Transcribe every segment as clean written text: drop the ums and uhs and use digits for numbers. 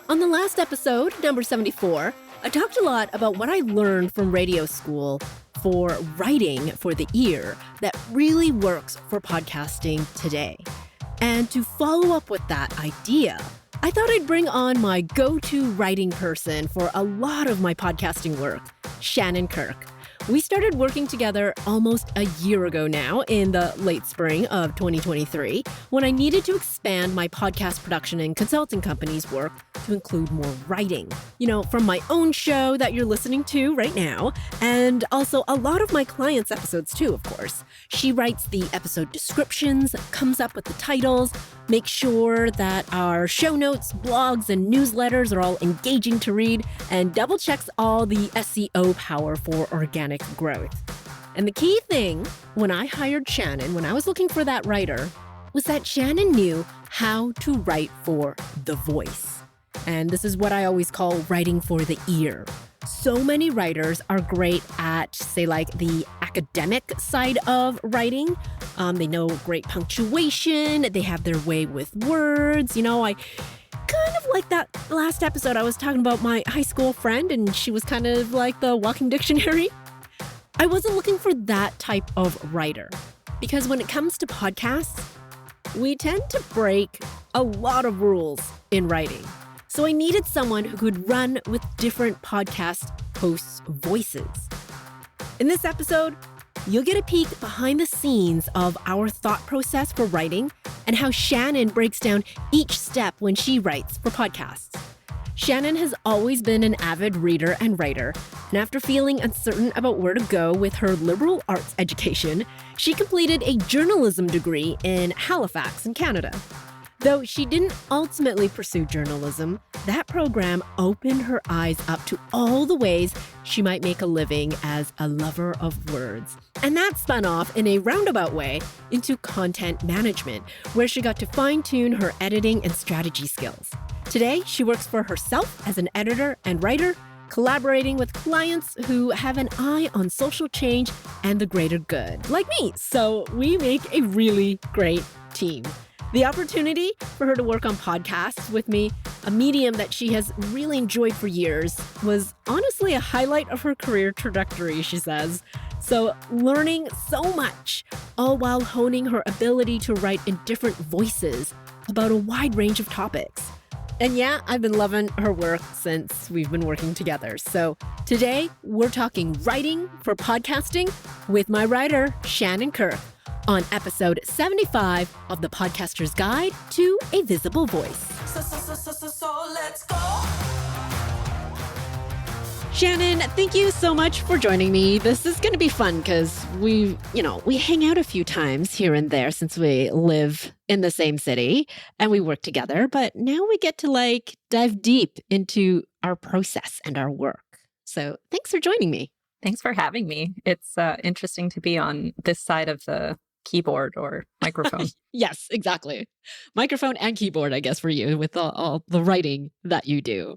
On the last episode, number 74, I talked a lot about what I learned from radio school for writing for the ear that really works for podcasting today. And to follow up with that idea, I thought I'd bring on my go-to writing person for a lot of my podcasting work, Shannon Kirk. We started working together almost a year ago now in the late spring of 2023 when I needed to expand my podcast production and consulting company's work to include more writing. You know, from my own show that you're listening to right now, and also a lot of my clients' episodes too, of course. She writes the episode descriptions, comes up with the titles, makes sure that our show notes, blogs, and newsletters are all engaging to read, and double checks all the SEO power for organic growth. And the key thing when I hired Shannon, when I was looking for that writer, was that Shannon knew how to write for the voice. And this is what I always call writing for the ear. So many writers are great at, say, like the academic side of writing. They know great punctuation. They have their way with words. You know, I kind of like that last episode. I was talking about my high school friend, and she was kind of like the walking dictionary. I wasn't looking for that type of writer because when it comes to podcasts, we tend to break a lot of rules in writing. So I needed someone who could run with different podcast hosts' voices. In this episode, you'll get a peek behind the scenes of our thought process for writing and how Shannon breaks down each step when she writes for podcasts. Shannon has always been an avid reader and writer, and after feeling uncertain about where to go with her liberal arts education, she completed a journalism degree in Halifax in Canada. Though she didn't ultimately pursue journalism, that program opened her eyes up to all the ways she might make a living as a lover of words. And that spun off in a roundabout way into content management, where she got to fine-tune her editing and strategy skills. Today, she works for herself as an editor and writer, collaborating with clients who have an eye on social change and the greater good, like me. So we make a really great team. The opportunity for her to work on podcasts with me, a medium that she has really enjoyed for years, was honestly a highlight of her career trajectory, she says. So learning so much, all while honing her ability to write in different voices about a wide range of topics. And yeah, I've been loving her work since we've been working together. So today, we're talking writing for podcasting with my writer, Shannon Kirk, on episode 75 of the Podcaster's Guide to a Visible Voice. So let's go. Shannon, thank you so much for joining me. This is going to be fun because we hang out a few times here and there since we live in the same city and we work together. But now we get to dive deep into our process and our work. So thanks for joining me. Thanks for having me. It's interesting to be on this side of the keyboard or microphone. Yes, exactly. Microphone and keyboard, I guess, for you with all the writing that you do.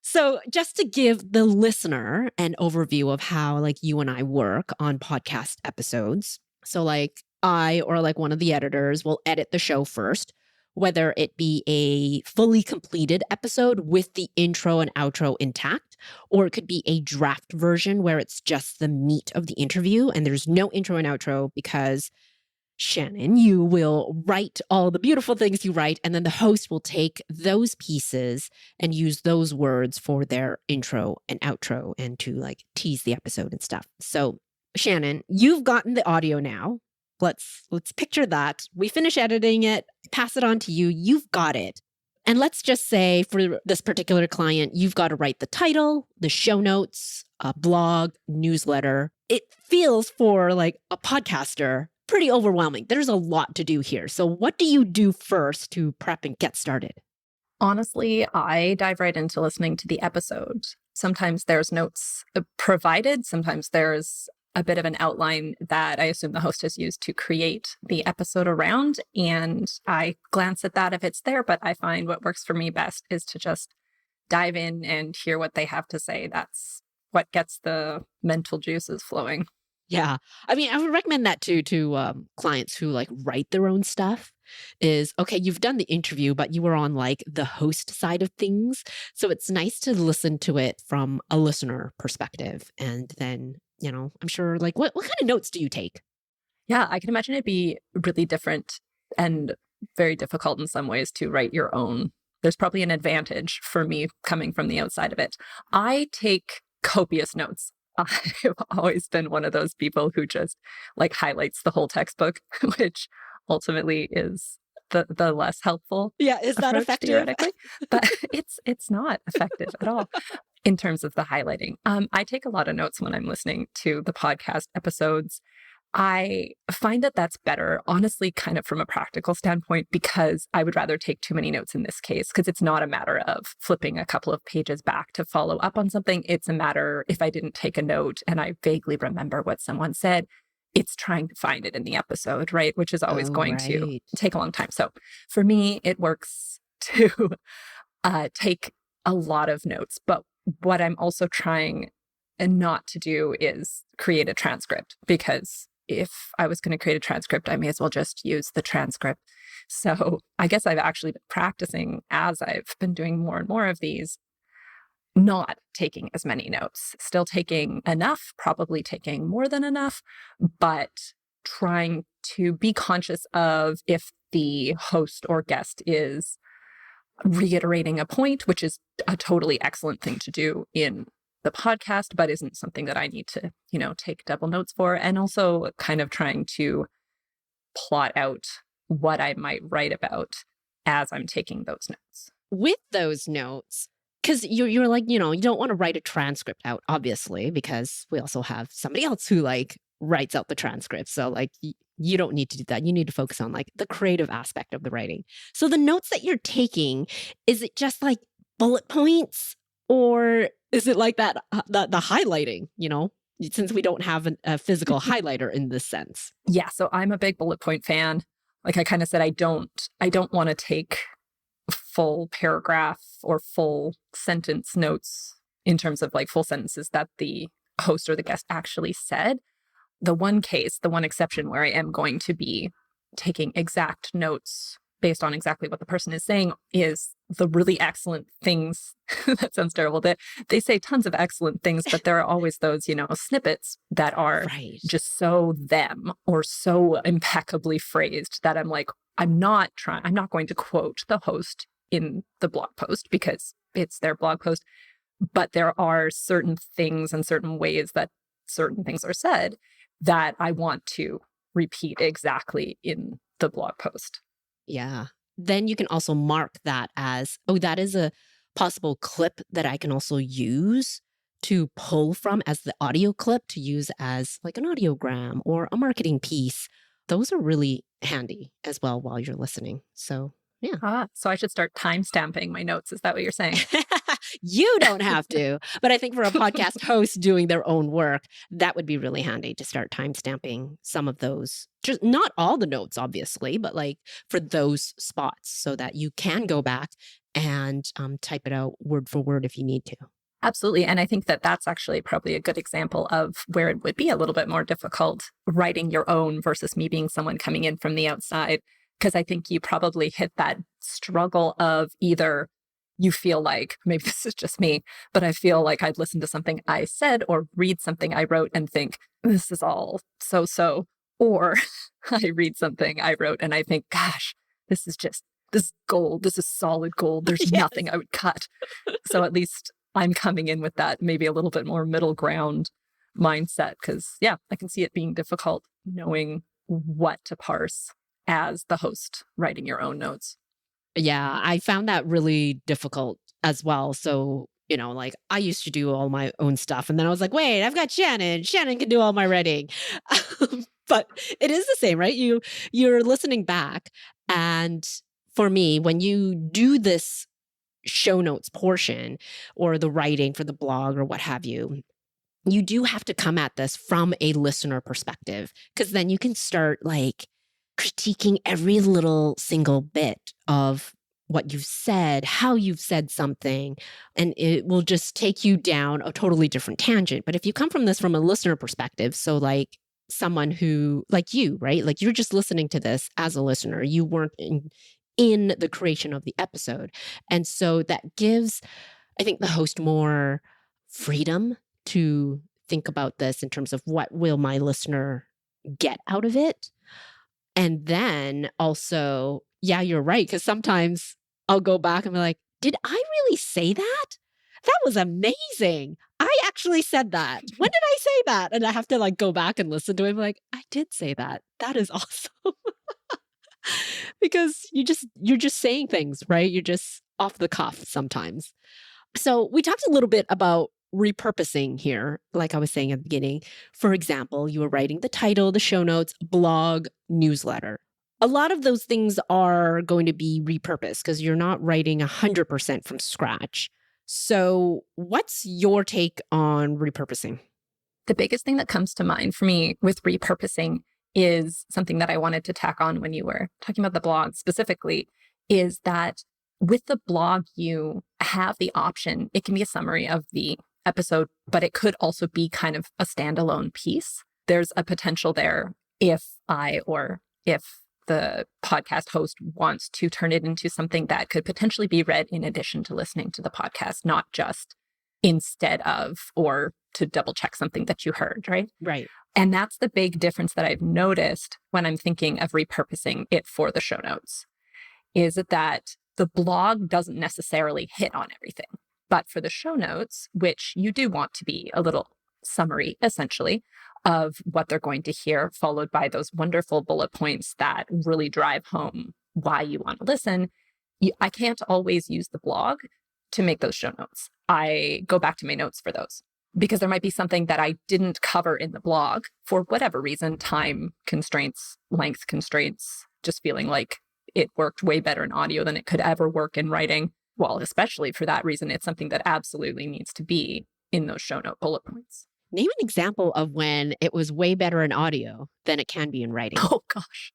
So just to give the listener an overview of how you and I work on podcast episodes. So I or one of the editors will edit the show first, whether it be a fully completed episode with the intro and outro intact, or it could be a draft version where it's just the meat of the interview and there's no intro and outro because Shannon, you will write all the beautiful things you write, and then the host will take those pieces and use those words for their intro and outro and to tease the episode and stuff. So Shannon, you've gotten the audio now. Let's picture that. We finish editing it, pass it on to you. You've got it. And let's just say for this particular client, you've got to write the title, the show notes, a blog, newsletter. It feels for a podcaster pretty overwhelming. There's a lot to do here. So what do you do first to prep and get started? Honestly, I dive right into listening to the episode. Sometimes there's notes provided. Sometimes there's a bit of an outline that I assume the host has used to create the episode around. And I glance at that if it's there, but I find what works for me best is to just dive in and hear what they have to say. That's what gets the mental juices flowing. Yeah. I mean, I would recommend that too to clients who like write their own stuff is okay, you've done the interview, but you were on like the host side of things. So it's nice to listen to it from a listener perspective. And then, I'm sure like what kind of notes do you take? Yeah, I can imagine it'd be really different and very difficult in some ways to write your own. There's probably an advantage for me coming from the outside of it. I take copious notes. I've always been one of those people who just like highlights the whole textbook, which ultimately is the less helpful. Yeah, is that approach, effective? theoretically, but it's not effective at all in terms of the highlighting. I take a lot of notes when I'm listening to the podcast episodes. I find that that's better, honestly, kind of from a practical standpoint, because I would rather take too many notes in this case, because it's not a matter of flipping a couple of pages back to follow up on something. It's a matter, if I didn't take a note and I vaguely remember what someone said, it's trying to find it in the episode, right? Which is always going to take a long time. So for me, it works to take a lot of notes. But what I'm also trying not to do is create a transcript, because if I was going to create a transcript, I may as well just use the transcript. So I guess I've actually been practicing as I've been doing more and more of these, not taking as many notes, still taking enough, probably taking more than enough, but trying to be conscious of if the host or guest is reiterating a point, which is a totally excellent thing to do in the podcast, but isn't something that I need to, take double notes for. And also kind of trying to plot out what I might write about as I'm taking those notes. With those notes, because you're like, you don't want to write a transcript out, obviously, because we also have somebody else who like writes out the transcript. So like you don't need to do that. You need to focus on like the creative aspect of the writing. So the notes that you're taking, is it just like bullet points, or is it like that, the highlighting, since we don't have a physical highlighter in this sense? Yeah. So I'm a big bullet point fan. Like I kind of said, I don't want to take full paragraph or full sentence notes in terms of like full sentences that the host or the guest actually said. The one exception where I am going to be taking exact notes based on exactly what the person is saying is the really excellent things. That sounds terrible. They say tons of excellent things, but there are always those, snippets that are just so them or so impeccably phrased that I'm like, I'm not going to quote the host in the blog post because it's their blog post. But there are certain things and certain ways that certain things are said that I want to repeat exactly in the blog post. Yeah. Then you can also mark that as, that is a possible clip that I can also use to pull from as the audio clip to use as like an audiogram or a marketing piece. Those are really handy as well while you're listening. So, yeah. So I should start time stamping my notes. Is that what you're saying? You don't have to. But I think for a podcast host doing their own work, that would be really handy to start time stamping some of those. Just not all the notes, obviously, but like for those spots so that you can go back and type it out word for word if you need to. Absolutely. And I think that that's actually probably a good example of where it would be a little bit more difficult writing your own versus me being someone coming in from the outside. Because I think you probably hit that struggle of either you feel like, maybe this is just me, but I feel like I'd listen to something I said or read something I wrote and think, this is all so. Or I read something I wrote and I think, gosh, this is gold. This is solid gold. There's nothing I would cut. So at least I'm coming in with that maybe a little bit more middle ground mindset because, I can see it being difficult knowing what to parse as the host writing your own notes. Yeah, I found that really difficult as well. So, like I used to do all my own stuff. And then I was like, wait, I've got Shannon. Shannon can do all my writing. But it is the same, right? You're listening back. And for me, when you do this show notes portion or the writing for the blog or what have you, you do have to come at this from a listener perspective, because then you can start like critiquing every little single bit of what you've said, how you've said something, and it will just take you down a totally different tangent. But if you come from this from a listener perspective, so like someone who, like you, right? Like you're just listening to this as a listener. You weren't in the creation of the episode. And so that gives, I think, the host more freedom to think about this in terms of what will my listener get out of it. And then also, yeah, you're right. Because sometimes I'll go back and be like, did I really say that? That was amazing. I actually said that. When did I say that? And I have to like go back and listen to it. Like, I did say that. That is awesome. Because you're just saying things, right? You're just off the cuff sometimes. So we talked a little bit about repurposing here, like I was saying at the beginning. For example, you were writing the title, the show notes, blog, newsletter. A lot of those things are going to be repurposed because you're not writing 100% from scratch. So what's your take on repurposing? The biggest thing that comes to mind for me with repurposing is something that I wanted to tack on when you were talking about the blog specifically, is that with the blog, you have the option. It can be a summary of the episode, but it could also be kind of a standalone piece. There's a potential there if the podcast host wants to turn it into something that could potentially be read in addition to listening to the podcast, not just instead of or to double check something that you heard, right? Right. And that's the big difference that I've noticed when I'm thinking of repurposing it for the show notes, is that the blog doesn't necessarily hit on everything. But for the show notes, which you do want to be a little summary, essentially, of what they're going to hear, followed by those wonderful bullet points that really drive home why you want to listen, I can't always use the blog to make those show notes. I go back to my notes for those because there might be something that I didn't cover in the blog for whatever reason, time constraints, length constraints, just feeling like it worked way better in audio than it could ever work in writing. Well, especially for that reason, it's something that absolutely needs to be in those show note bullet points. Name an example of when it was way better in audio than it can be in writing. Oh, gosh.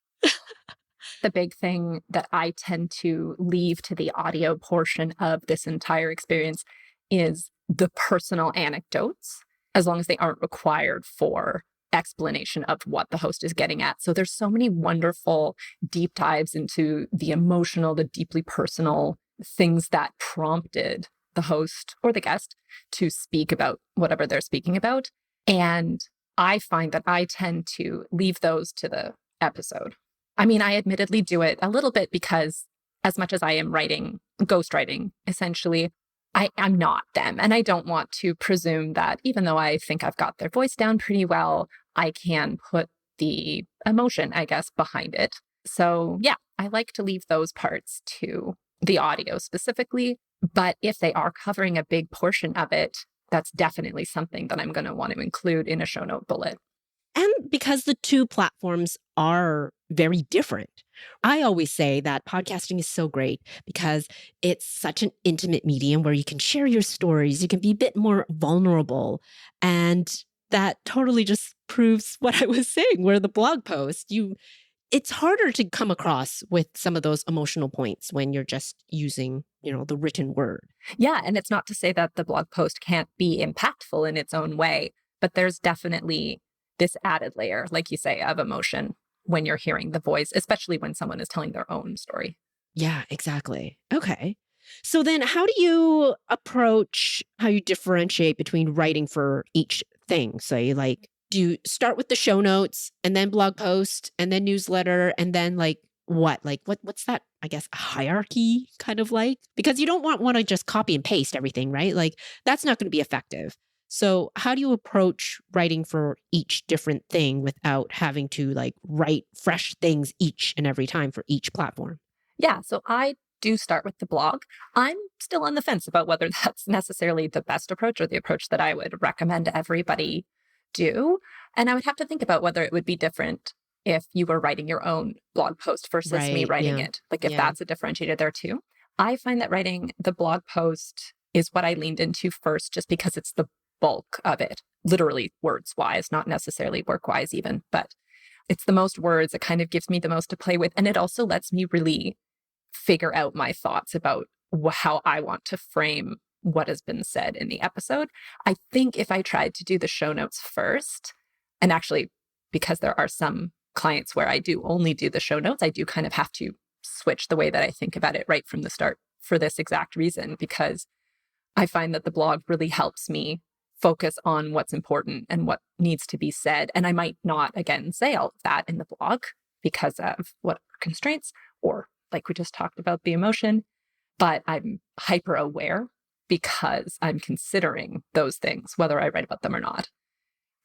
The big thing that I tend to leave to the audio portion of this entire experience is the personal anecdotes, as long as they aren't required for explanation of what the host is getting at. So there's so many wonderful deep dives into the emotional, the deeply personal things that prompted the host or the guest to speak about whatever they're speaking about. And I find that I tend to leave those to the episode. I mean, I admittedly do it a little bit because as much as I am writing, ghostwriting, essentially, I'm not them. And I don't want to presume that even though I think I've got their voice down pretty well, I can put the emotion, I guess, behind it. So yeah, I like to leave those parts to the audio specifically. But if they are covering a big portion of it, that's definitely something that I'm going to want to include in a show note bullet. And because the two platforms are very different. I always say that podcasting is so great because it's such an intimate medium where you can share your stories, you can be a bit more vulnerable. And that totally just proves what I was saying, where the blog post, it's harder to come across with some of those emotional points when you're just using, the written word. Yeah. And it's not to say that the blog post can't be impactful in its own way, but there's definitely this added layer, like you say, of emotion when you're hearing the voice, especially when someone is telling their own story. Yeah, exactly. Okay. So then how do you how you differentiate between writing for each thing? Say, like, do you start with the show notes and then blog post and then newsletter and then what? What's that, I guess, hierarchy kind of like? Because you don't want to just copy and paste everything, right? Like that's not going to be effective. So how do you approach writing for each different thing without having to write fresh things each and every time for each platform? Yeah, so I do start with the blog. I'm still on the fence about whether that's necessarily the best approach or the approach that I would recommend everybody do. And I would have to think about whether it would be different if you were writing your own blog post versus me writing it. If that's a differentiator there too. I find that writing the blog post is what I leaned into first just because it's the bulk of it, literally words wise, not necessarily work wise even, but it's the most words. It kind of gives me the most to play with. And it also lets me really figure out my thoughts about how I want to frame what has been said in the episode. I think if I tried to do the show notes first, and actually, because there are some clients where I do only do the show notes, I do kind of have to switch the way that I think about it right from the start for this exact reason, because I find that the blog really helps me focus on what's important and what needs to be said. And I might not, again, say all of that in the blog because of what constraints or like we just talked about the emotion, but I'm hyper aware because I'm considering those things, whether I write about them or not.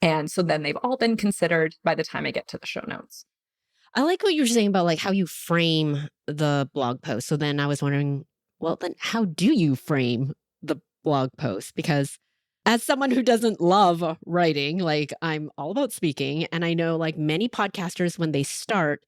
And so then they've all been considered by the time I get to the show notes. I like what you're saying about like how you frame the blog post. So then I was wondering, well, then how do you frame the blog post? Because as someone who doesn't love writing, like I'm all about speaking. And I know like many podcasters, when they start,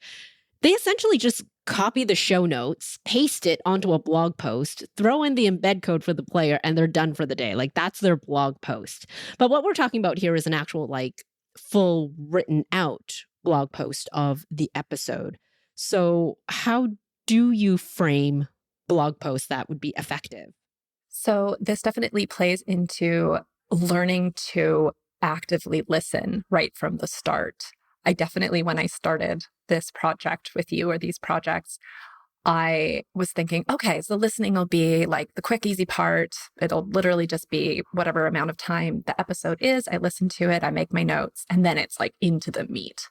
they essentially just copy the show notes, paste it onto a blog post, throw in the embed code for the player, and they're done for the day. Like that's their blog post. But what we're talking about here is an actual like full written out blog post of the episode. So how do you frame blog posts that would be effective? So this definitely plays into learning to actively listen right from the start. I definitely, when I started this project with you or these projects, I was thinking, okay, so listening will be like the quick, easy part. It'll literally just be whatever amount of time the episode is. I listen to it, I make my notes, and then it's like into the meat.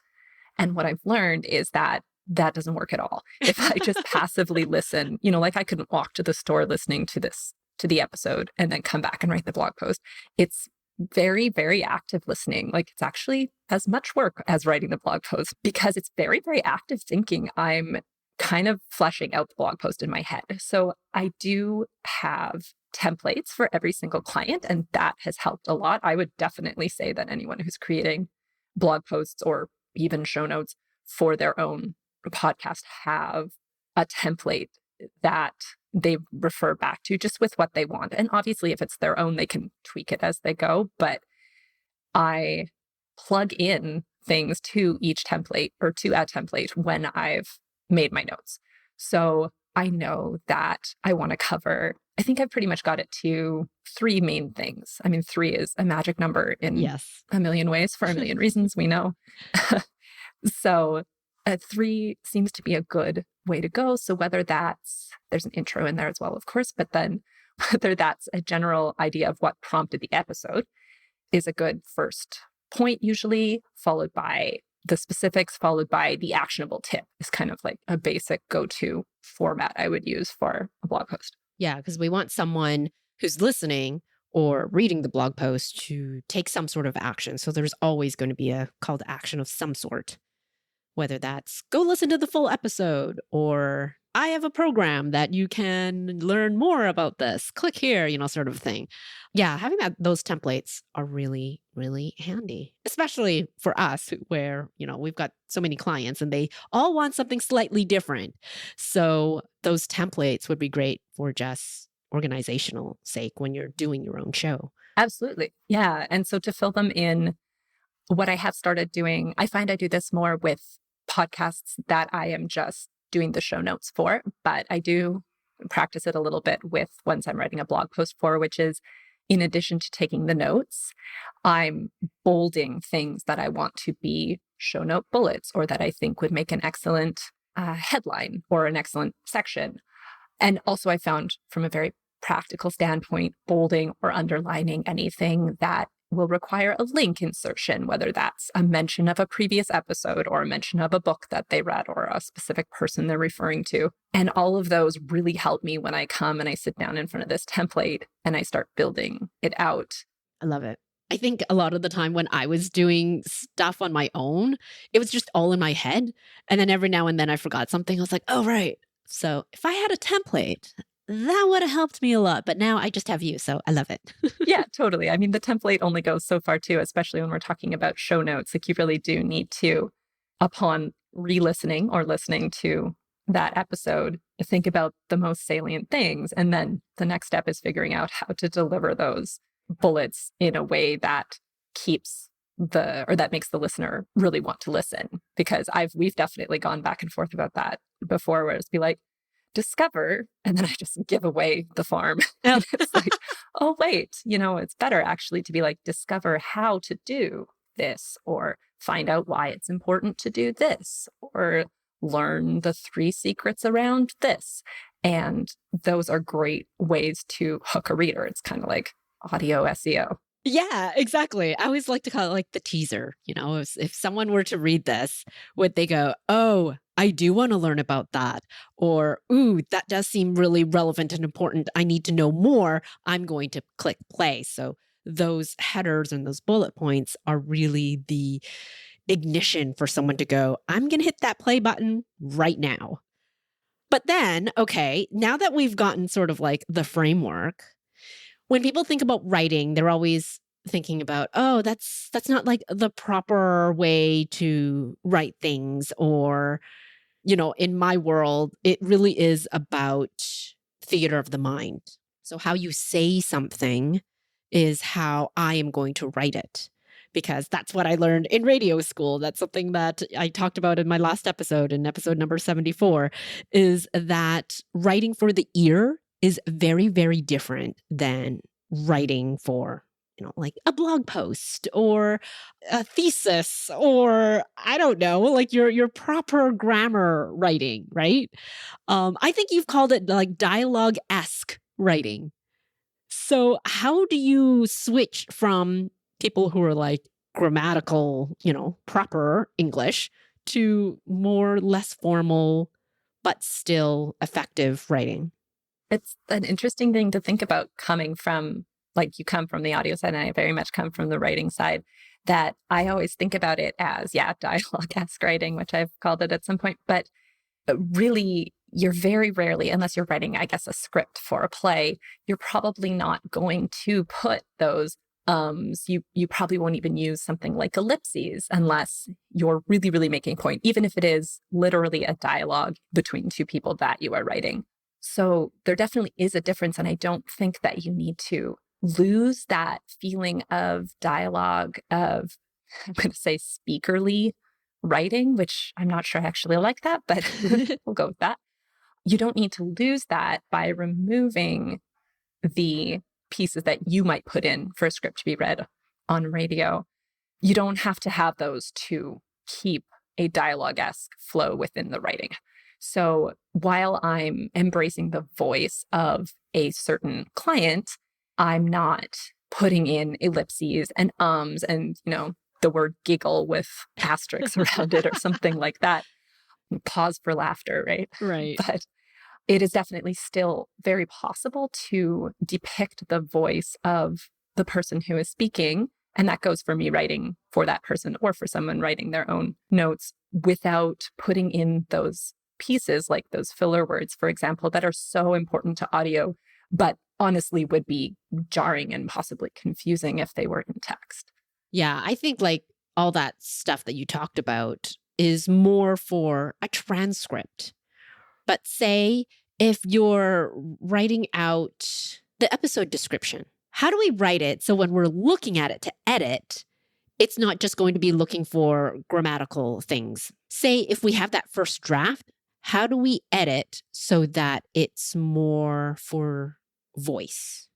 And what I've learned is that that doesn't work at all. If I just passively listen, like I couldn't walk to the store listening to the episode and then come back and write the blog post. It's very, very active listening. Like it's actually as much work as writing the blog post because it's very, very active thinking. I'm kind of fleshing out the blog post in my head. So I do have templates for every single client, and that has helped a lot. I would definitely say that anyone who's creating blog posts or even show notes for their own podcast have a template that they refer back to just with what they want. And obviously, if it's their own, they can tweak it as they go. But I plug in things to each template or to a template when I've made my notes. So I know that I want to cover, I think I've pretty much got it to 3 main things. I mean, 3 is a magic number in a million ways for a million reasons, we know. So 3 seems to be a good way to go. So whether there's an intro in there as well, of course, but then whether that's a general idea of what prompted the episode is a good first point, usually followed by the specifics, followed by the actionable tip is kind of like a basic go-to format I would use for a blog post. Yeah, because we want someone who's listening or reading the blog post to take some sort of action. So there's always going to be a call to action of some sort, whether that's go listen to the full episode or I have a program that you can learn more about this. Click here, sort of thing. Yeah, having those templates are really, really handy, especially for us where, we've got so many clients and they all want something slightly different. So those templates would be great for just organizational sake when you're doing your own show. Absolutely. Yeah. And so to fill them in, what I have started doing, I find I do this more with podcasts that I am just doing the show notes for, but I do practice it a little bit with ones I'm writing a blog post for, which is in addition to taking the notes, I'm bolding things that I want to be show note bullets or that I think would make an excellent headline or an excellent section. And also I found from a very practical standpoint, bolding or underlining anything that will require a link insertion, whether that's a mention of a previous episode or a mention of a book that they read or a specific person they're referring to. And all of those really help me when I come and I sit down in front of this template and I start building it out. I love it. I think a lot of the time when I was doing stuff on my own, it was just all in my head. And then every now and then I forgot something. I was like, oh, right. So if I had a template, that would have helped me a lot. But now I just have you. So I love it. Yeah, totally. I mean, the template only goes so far too, especially when we're talking about show notes. Like you really do need to, upon re-listening or listening to that episode, think about the most salient things. And then the next step is figuring out how to deliver those bullets in a way that keeps that makes the listener really want to listen. Because we've definitely gone back and forth about that before, where it's be like, discover, and then I just give away the farm. And it's like, oh, wait, it's better actually to be like, discover how to do this or find out why it's important to do this, or learn the 3 secrets around this. And those are great ways to hook a reader. It's kind of like audio SEO. Yeah, exactly. I always like to call it like the teaser. If someone were to read this, would they go, oh, I do want to learn about that? Or, ooh, that does seem really relevant and important. I need to know more. I'm going to click play. So those headers and those bullet points are really the ignition for someone to go, I'm going to hit that play button right now. But then, okay, now that we've gotten sort of like the framework, when people think about writing, they're always thinking about, oh, that's not like the proper way to write things. Or, in my world, it really is about theater of the mind. So how you say something is how I am going to write it, because that's what I learned in radio school. That's something that I talked about in my last episode, in episode number 74, is that writing for the ear is very, very different than writing for, like a blog post or a thesis, or I don't know, like your proper grammar writing, right? I think you've called it like dialogue-esque writing. So how do you switch from people who are like grammatical, proper English to more less formal, but still effective writing? It's an interesting thing to think about, coming from, like, you come from the audio side and I very much come from the writing side, that I always think about it as, dialogue-esque writing, which I've called it at some point. But really, you're very rarely, unless you're writing, I guess, a script for a play, you're probably not going to put those you probably won't even use something like ellipses unless you're really, really making a point, even if it is literally a dialogue between 2 people that you are writing. So there definitely is a difference. And I don't think that you need to lose that feeling of dialogue, of, I'm going to say, speakerly writing, which I'm not sure I actually like that, but we'll go with that. You don't need to lose that by removing the pieces that you might put in for a script to be read on radio. You don't have to have those to keep a dialogue-esque flow within the writing. So while I'm embracing the voice of a certain client, I'm not putting in ellipses and and, the word giggle with asterisks around it or something like that. Pause for laughter, right? Right. But it is definitely still very possible to depict the voice of the person who is speaking. And that goes for me writing for that person or for someone writing their own notes, without putting in those pieces, like those filler words, for example, that are so important to audio, but honestly would be jarring and possibly confusing if they were in text. Yeah, I think like all that stuff that you talked about is more for a transcript. But say if you're writing out the episode description, how do we write it so when we're looking at it to edit, it's not just going to be looking for grammatical things? Say if we have that first draft, how do we edit so that it's more for voice?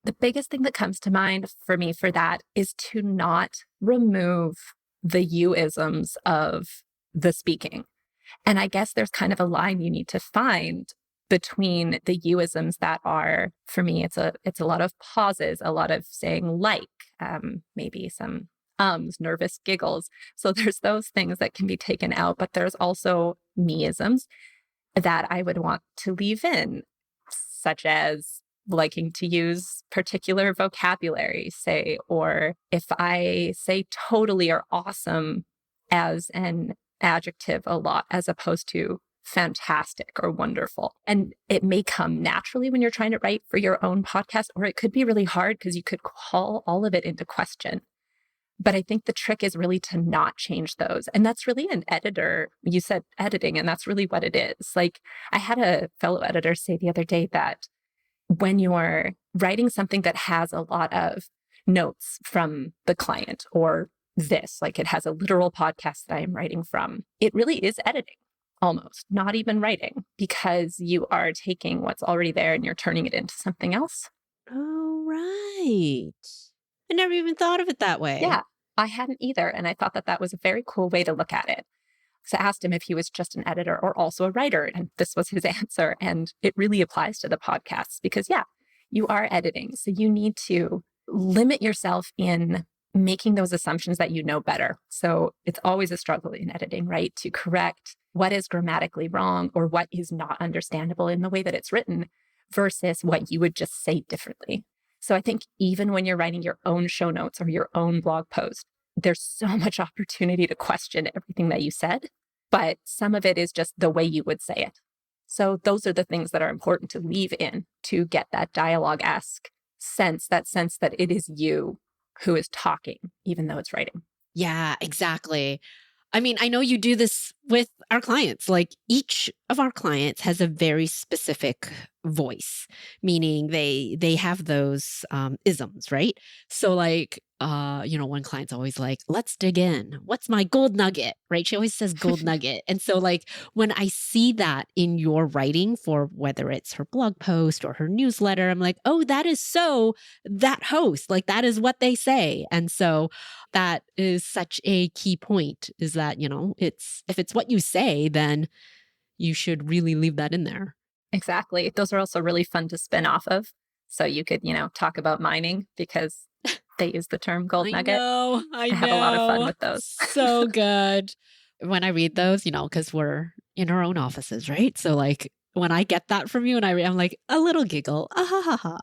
The biggest thing that comes to mind for me for that is to not remove the you-isms of the speaking. And I guess there's kind of a line you need to find between the you-isms that are, for me, it's a lot of pauses, a lot of saying like, maybe some nervous giggles. So there's those things that can be taken out, but there's also me-isms that I would want to leave in, such as liking to use particular vocabulary, say, or if I say totally or awesome as an adjective a lot, as opposed to fantastic or wonderful. And it may come naturally when you're trying to write for your own podcast, or it could be really hard because you could call all of it into question. But I think the trick is really to not change those. And that's really an editor. You said editing, and that's really what it is. Like, I had a fellow editor say the other day that when you're writing something that has a lot of notes from the client, or this, like it has a literal podcast that I am writing from, it really is editing, almost, not even writing, because you are taking what's already there and you're turning it into something else. Oh, right. I never even thought of it that way. Yeah. I hadn't either. And I thought that that was a very cool way to look at it. So I asked him if he was just an editor or also a writer. And this was his answer. And it really applies to the podcasts because, yeah, you are editing. So you need to limit yourself in making those assumptions that you know better. So it's always a struggle in editing, right? To correct what is grammatically wrong or what is not understandable in the way that it's written versus what you would just say differently. So I think even when you're writing your own show notes or your own blog post, there's so much opportunity to question everything that you said, but some of it is just the way you would say it. So those are the things that are important to leave in to get that dialogue-esque sense that it is you who is talking, even though it's writing. Yeah, exactly. I mean, I know you do this with our clients. Like each of our clients has a very specific voice, meaning they have those isms, right? So like, one client's always like, let's dig in. What's my gold nugget, right? She always says gold nugget. And so like when I see that in your writing for whether it's her blog post or her newsletter, I'm like, oh, that is so that host, like that is what they say. And so that is such a key point is that, if it's what you say, then you should really leave that in there. Exactly. Those are also really fun to spin off of. So you could, talk about mining because they use the term gold nugget. I have a lot of fun with those. So good. When I read those, because we're in our own offices, right? So like when I get that from you and I'm like a little giggle, ah ha ha ha.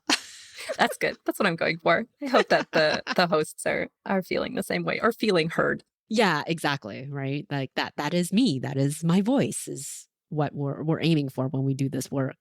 That's good. That's what I'm going for. I hope that the hosts are feeling the same way or feeling heard. Yeah, exactly. Right. Like that is me. That is my voice is what we're aiming for when we do this work.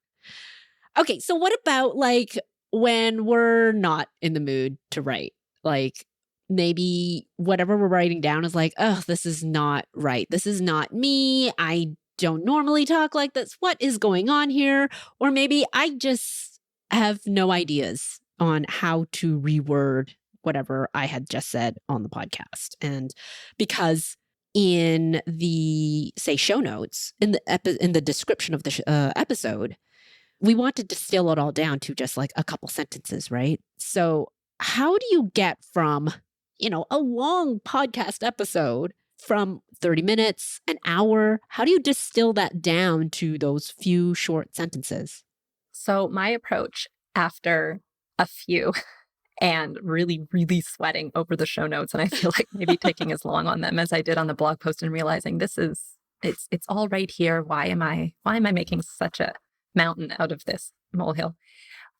Okay. So what about like when we're not in the mood to write? Like maybe whatever we're writing down is like, oh, this is not right. This is not me. I don't normally talk like this. What is going on here? Or maybe I just have no ideas on how to reword whatever I had just said on the podcast. And because in the, say, show notes, in the description of the episode, we want to distill it all down to just like a couple sentences, right? So how do you get from, a long podcast episode from 30 minutes, an hour, how do you distill that down to those few short sentences? So my approach after a few and really, really sweating over the show notes, and I feel like maybe taking as long on them as I did on the blog post and realizing it's all right here. Why am I making such a mountain out of this molehill,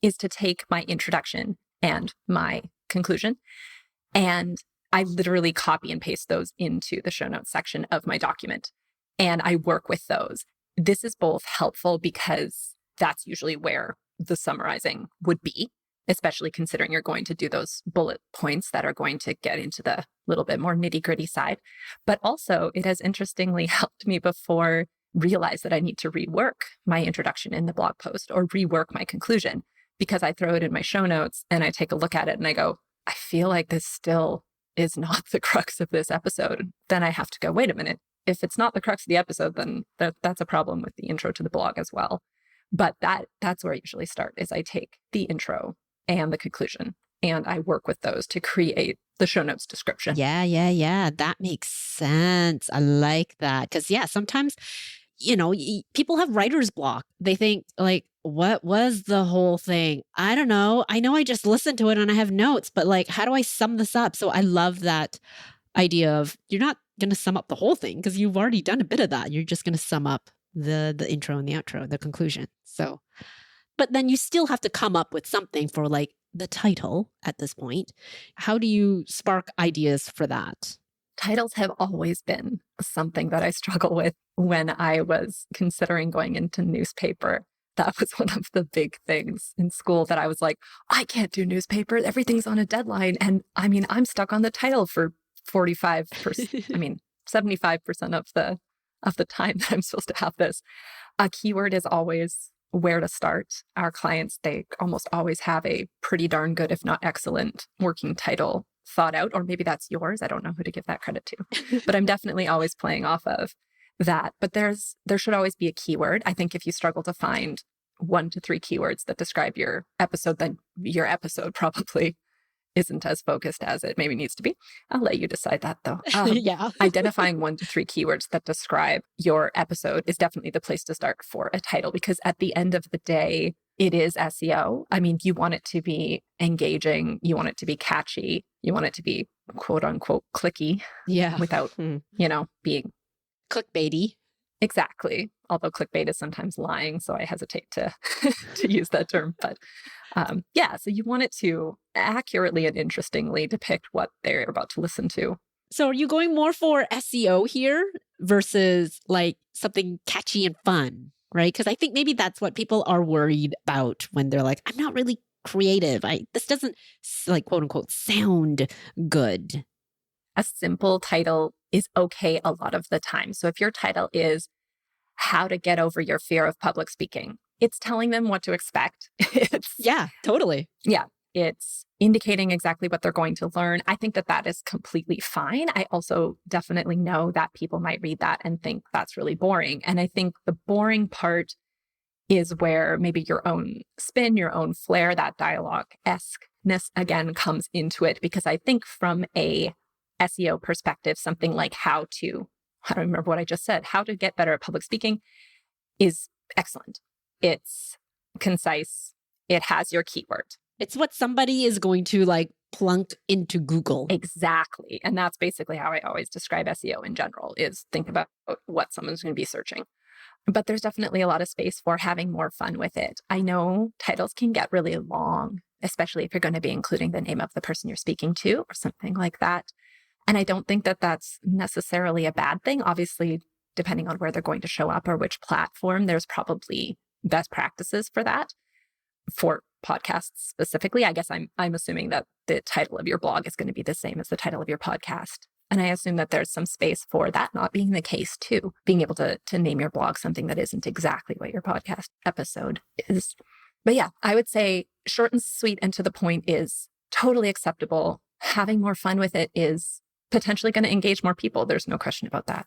is to take my introduction and my conclusion. And I literally copy and paste those into the show notes section of my document. And I work with those. This is both helpful because that's usually where the summarizing would be, especially considering you're going to do those bullet points that are going to get into the little bit more nitty-gritty side. But also, it has interestingly helped me before realize that I need to rework my introduction in the blog post or rework my conclusion, because I throw it in my show notes and I take a look at it and I go, I feel like this still is not the crux of this episode. Then I have to go, wait a minute. If it's not the crux of the episode, then that's a problem with the intro to the blog as well. But that's where I usually start, is I take the intro and the conclusion and I work with those to create the show notes description. Yeah. That makes sense. I like that. Because sometimes, people have writer's block. They think like, what was the whole thing? I don't know. I know I just listened to it and I have notes, but like, how do I sum this up? So I love that idea of you're not going to sum up the whole thing because you've already done a bit of that. You're just going to sum up the intro and the outro, the conclusion. So, but then you still have to come up with something for like the title at this point. How do you spark ideas for that? Titles have always been something that I struggle with when I was considering going into newspaper. That was one of the big things in school that I was like, I can't do newspaper. Everything's on a deadline. And I mean, I'm stuck on the title for 45%, 75% of the time that I'm supposed to have this. A keyword is always where to start. Our clients, they almost always have a pretty darn good, if not excellent, working title thought out, or maybe that's yours. I don't know who to give that credit to, but I'm definitely always playing off of that. But there should always be a keyword. I think if you struggle to find 1 to 3 keywords that describe your episode, then your episode probably isn't as focused as it maybe needs to be. I'll let you decide that though. Yeah. Identifying 1 to 3 keywords that describe your episode is definitely the place to start for a title, because at the end of the day, it is SEO. I mean, you want it to be engaging, you want it to be catchy, you want it to be quote unquote clicky without, being clickbaity. Exactly. Although clickbait is sometimes lying, so I hesitate to to use that term. But so you want it to accurately and interestingly depict what they're about to listen to. So are you going more for SEO here versus like something catchy and fun, right? Because I think maybe that's what people are worried about when they're like, I'm not really creative. This doesn't like quote unquote sound good. A simple title is okay a lot of the time. So if your title is How to Get Over Your Fear of Public Speaking, it's telling them what to expect. Yeah, totally. Yeah, it's indicating exactly what they're going to learn. I think that that is completely fine. I also definitely know that people might read that and think that's really boring. And I think the boring part is where maybe your own spin, your own flair, that dialogue-esqueness again comes into it. Because I think from a SEO perspective, something like I don't remember what I just said, how to get better at public speaking is excellent. It's concise. It has your keyword. It's what somebody is going to like plunk into Google. Exactly. And that's basically how I always describe SEO in general, is think about what someone's going to be searching. But there's definitely a lot of space for having more fun with it. I know titles can get really long, especially if you're going to be including the name of the person you're speaking to or something like that. And I don't think that that's necessarily a bad thing. Obviously, depending on where they're going to show up or which platform, there's probably best practices for that. For podcasts specifically, I guess I'm assuming that the title of your blog is going to be the same as the title of your podcast. And I assume that there's some space for that not being the case too, being able to name your blog something that isn't exactly what your podcast episode is. But yeah, I would say short and sweet and to the point is totally acceptable. Having more fun with it is potentially going to engage more people. There's no question about that.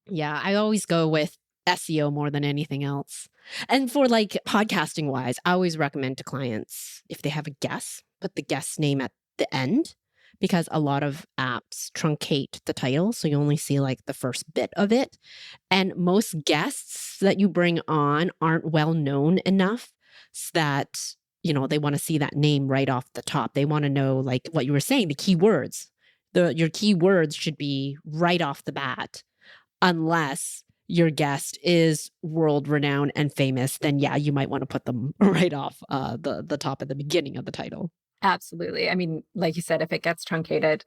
Yeah, I always go with SEO more than anything else. And for like podcasting wise, I always recommend to clients, if they have a guest, put the guest name at the end, because a lot of apps truncate the title. So you only see like the first bit of it. And most guests that you bring on aren't well known enough that, they want to see that name right off the top. They want to know, like what you were saying, the keywords. Your keywords should be right off the bat, unless your guest is world renowned and famous. Then yeah, you might want to put them right off the top at the beginning of the title. Absolutely. I mean, like you said, if it gets truncated,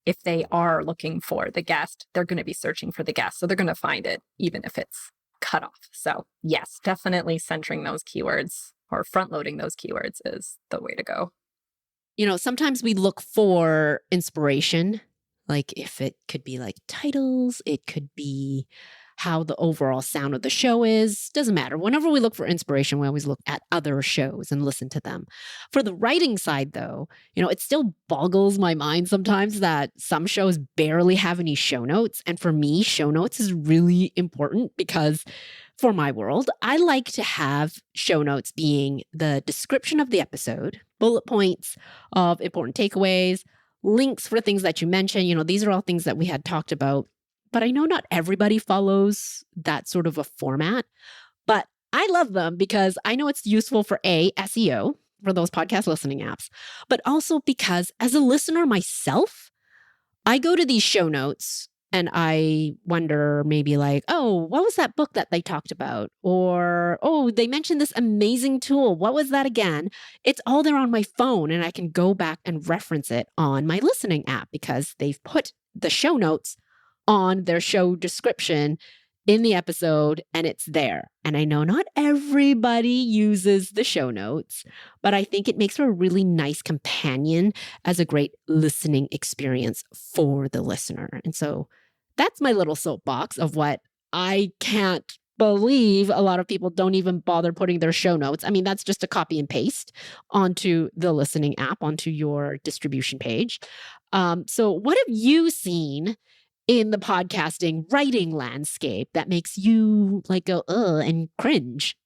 if they are looking for the guest, they're going to be searching for the guest. So they're going to find it, even if it's cut off. So yes, definitely centering those keywords or front loading those keywords is the way to go. Sometimes we look for inspiration, like if it could be like titles, it could be how the overall sound of the show is, doesn't matter. Whenever we look for inspiration, we always look at other shows and listen to them. For the writing side though, it still boggles my mind sometimes that some shows barely have any show notes. And for me, show notes is really important because for my world, I like to have show notes being the description of the episode, bullet points of important takeaways, links for things that you mentioned. These are all things that we had talked about. But I know not everybody follows that sort of a format, but I love them because I know it's useful for SEO, for those podcast listening apps, but also because as a listener myself, I go to these show notes and I wonder maybe like, oh, what was that book that they talked about? Or, oh, they mentioned this amazing tool. What was that again? It's all there on my phone and I can go back and reference it on my listening app because they've put the show notes on their show description in the episode and it's there. And I know not everybody uses the show notes, but I think it makes for a really nice companion as a great listening experience for the listener. And so that's my little soapbox of what I can't believe a lot of people don't even bother putting their show notes. I mean, that's just a copy and paste onto the listening app, onto your distribution page. So what have you seen in the podcasting writing landscape that makes you like go, and cringe?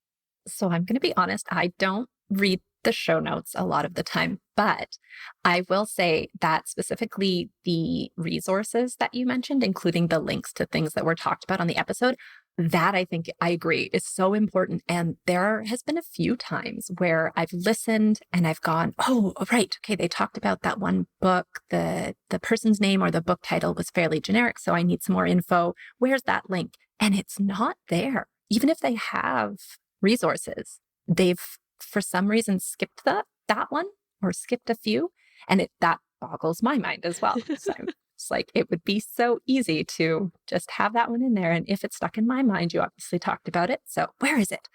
So I'm going to be honest, I don't read the show notes a lot of the time. But I will say that specifically the resources that you mentioned, including the links to things that were talked about on the episode, that I think I agree is so important. And there has been a few times where I've listened and I've gone, oh, right. Okay. They talked about that one book. The person's name or the book title was fairly generic. So I need some more info. Where's that link? And it's not there. Even if they have resources, they've for some reason skipped that one or skipped a few. And that boggles my mind as well. So it's like, it would be so easy to just have that one in there. And if it's stuck in my mind, you obviously talked about it. So where is it?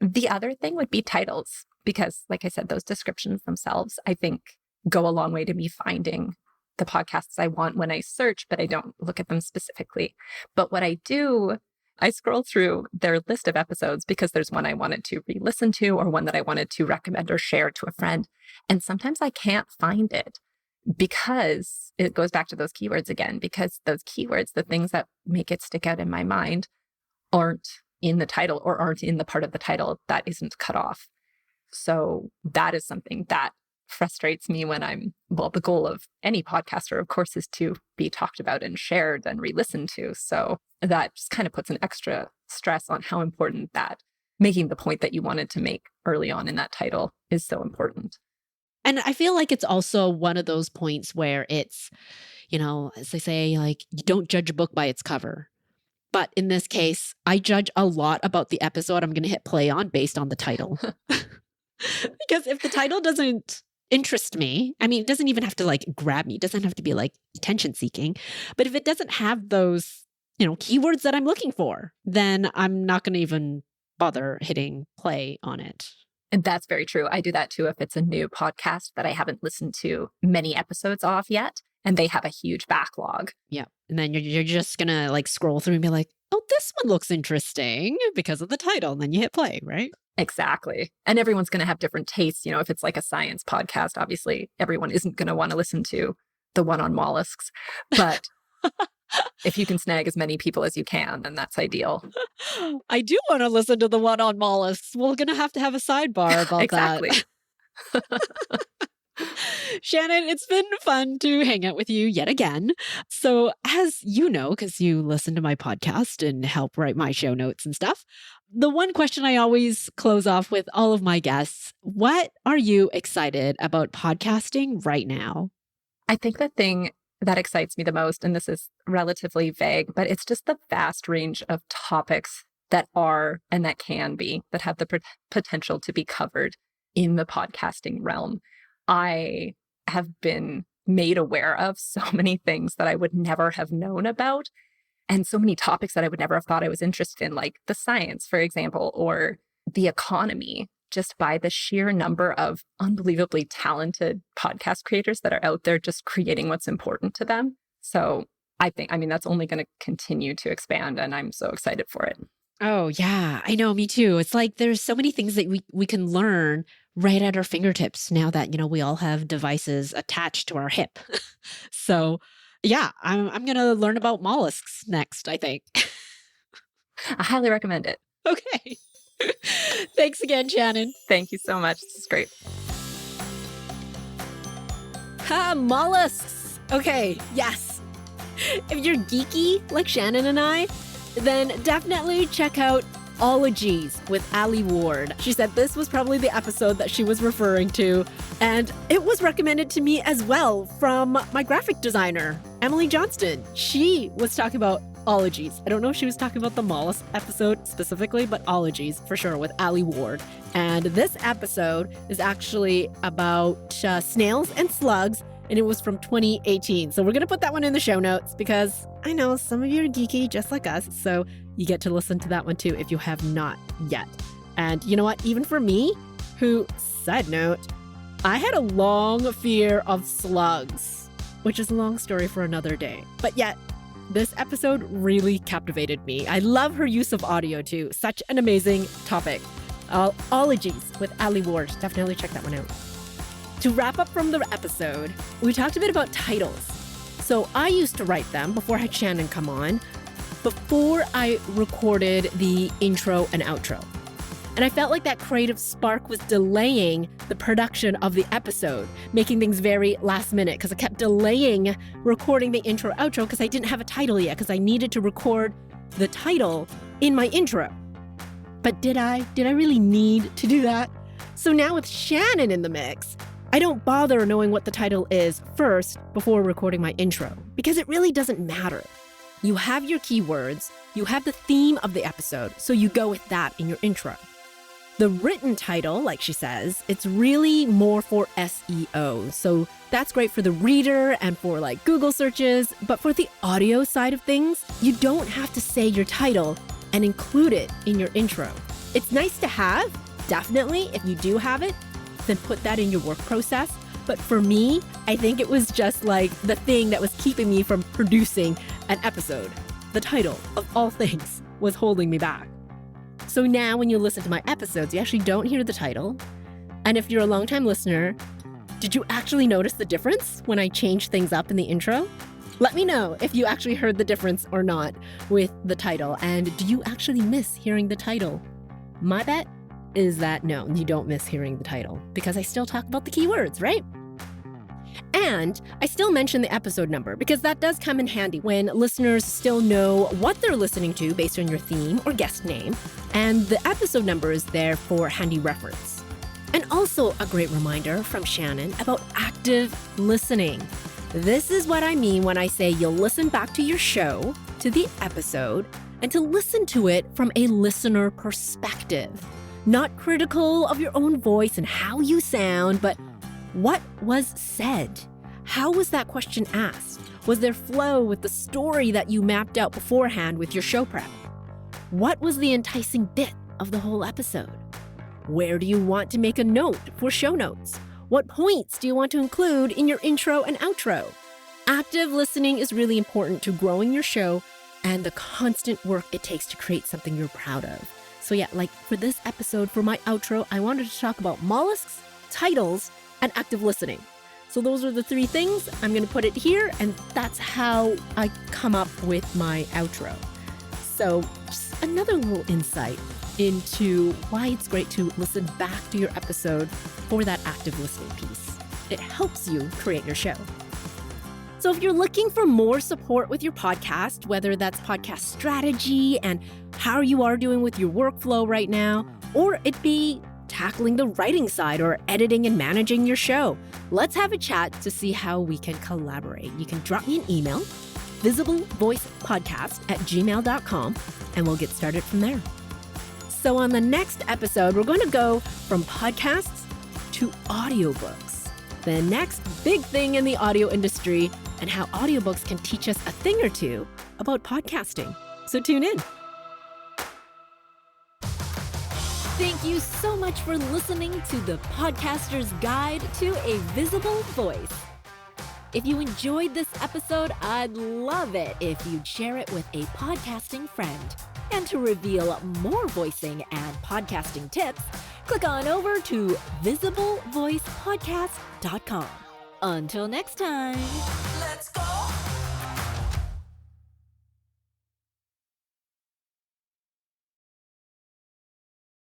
The other thing would be titles, because like I said, those descriptions themselves, I think, go a long way to me finding the podcasts I want when I search, but I don't look at them specifically. But what I do, I scroll through their list of episodes because there's one I wanted to re-listen to or one that I wanted to recommend or share to a friend. And sometimes I can't find it because it goes back to those keywords again, because those keywords, the things that make it stick out in my mind, aren't in the title or aren't in the part of the title that isn't cut off. So that is something that frustrates me when the goal of any podcaster, of course, is to be talked about and shared and re-listened to. So that just kind of puts an extra stress on how important that making the point that you wanted to make early on in that title is so important. And I feel like it's also one of those points where it's, as they say, like, you don't judge a book by its cover. But in this case, I judge a lot about the episode I'm going to hit play on based on the title. Because if the title doesn't interest me, I mean, it doesn't even have to like grab me. It doesn't have to be like attention seeking. But if it doesn't have those, keywords that I'm looking for, then I'm not going to even bother hitting play on it. And that's very true. I do that too if it's a new podcast that I haven't listened to many episodes of yet, and they have a huge backlog. Yeah. And then you're just going to like scroll through and be like, oh, this one looks interesting because of the title. And then you hit play, right? Exactly. And everyone's going to have different tastes. If it's like a science podcast, obviously everyone isn't going to want to listen to the one on mollusks. But if you can snag as many people as you can, then that's ideal. I do want to listen to the one on mollusks. We're going to have a sidebar about exactly. that. Shannon, it's been fun to hang out with you yet again. So as you know, because you listen to my podcast and help write my show notes and stuff, the one question I always close off with all of my guests, what are you excited about podcasting right now? I think the thing that excites me the most, and this is relatively vague, but it's just the vast range of topics that are and that can be, that have the potential to be covered in the podcasting realm. I have been made aware of so many things that I would never have known about, and so many topics that I would never have thought I was interested in, like the science, for example, or the economy, just by the sheer number of unbelievably talented podcast creators that are out there just creating what's important to them. So I mean, that's only going to continue to expand, and I'm so excited for it. Oh, yeah, I know. Me too. It's like there's so many things that we can learn right at our fingertips now that, we all have devices attached to our hip. So yeah, I'm going to learn about mollusks next, I think. I highly recommend it. Okay. Thanks again, Shannon. Thank you so much. This is great. Mollusks. Okay, yes. If you're geeky like Shannon and I, then definitely check out Ologies with Ali Ward. She said this was probably the episode that she was referring to, and it was recommended to me as well from my graphic designer, Emily Johnston. She was talking about Ologies. I don't know if she was talking about the mollusk episode specifically, but Ologies for sure with Ali Ward. And this episode is actually about snails and slugs, and it was from 2018. So we're going to put that one in the show notes because I know some of you are geeky just like us. So you get to listen to that one too if you have not yet. And you know what? Even for me, who, side note, I had a long fear of slugs, which is a long story for another day. But yet, this episode really captivated me. I love her use of audio too. Such an amazing topic. Ologies with Ali Ward. Definitely check that one out. To wrap up from the episode, we talked a bit about titles. So I used to write them before I had Shannon come on, before I recorded the intro and outro. And I felt like that creative spark was delaying the production of the episode, making things very last minute because I kept delaying recording the intro outro because I didn't have a title yet because I needed to record the title in my intro. But did I really need to do that? So now with Shannon in the mix, I don't bother knowing what the title is first before recording my intro because it really doesn't matter. You have your keywords, you have the theme of the episode, so you go with that in your intro. The written title, like she says, it's really more for SEO. So that's great for the reader and for like Google searches. But for the audio side of things, you don't have to say your title and include it in your intro. It's nice to have, definitely. If you do have it, then put that in your work process. But for me, I think it was just like the thing that was keeping me from producing an episode. The title, of all things, was holding me back. So now when you listen to my episodes, you actually don't hear the title. And if you're a longtime listener, did you actually notice the difference when I changed things up in the intro? Let me know if you actually heard the difference or not with the title. And do you actually miss hearing the title? My bet is that no, you don't miss hearing the title because I still talk about the keywords, right? And I still mention the episode number because that does come in handy when listeners still know what they're listening to based on your theme or guest name. And the episode number is there for handy reference. And also a great reminder from Shannon about active listening. This is what I mean when I say you'll listen back to your show, to the episode, and to listen to it from a listener perspective. Not critical of your own voice and how you sound, but what was said? How was that question asked? Was there flow with the story that you mapped out beforehand with your show prep? What was the enticing bit of the whole episode? Where do you want to make a note for show notes? What points do you want to include in your intro and outro? Active listening is really important to growing your show and the constant work it takes to create something you're proud of. So yeah, like for this episode, for my outro, I wanted to talk about mollusks, titles, and active listening. So those are the three things. I'm going to put it here, and that's how I come up with my outro. So just another little insight into why it's great to listen back to your episode for that active listening piece. It helps you create your show. So if you're looking for more support with your podcast, whether that's podcast strategy and how you are doing with your workflow right now, or it be tackling the writing side or editing and managing your show, let's have a chat to see how we can collaborate. You can drop me an email, visiblevoicepodcast@gmail.com, and we'll get started from there. So on the next episode, we're going to go from podcasts to audiobooks, the next big thing in the audio industry, and how audiobooks can teach us a thing or two about podcasting. So tune in. Thank you so much for listening to the Podcaster's Guide to a Visible Voice. If you enjoyed this episode, I'd love it if you'd share it with a podcasting friend. And to reveal more voicing and podcasting tips, click on over to visiblevoicepodcast.com. Until next time.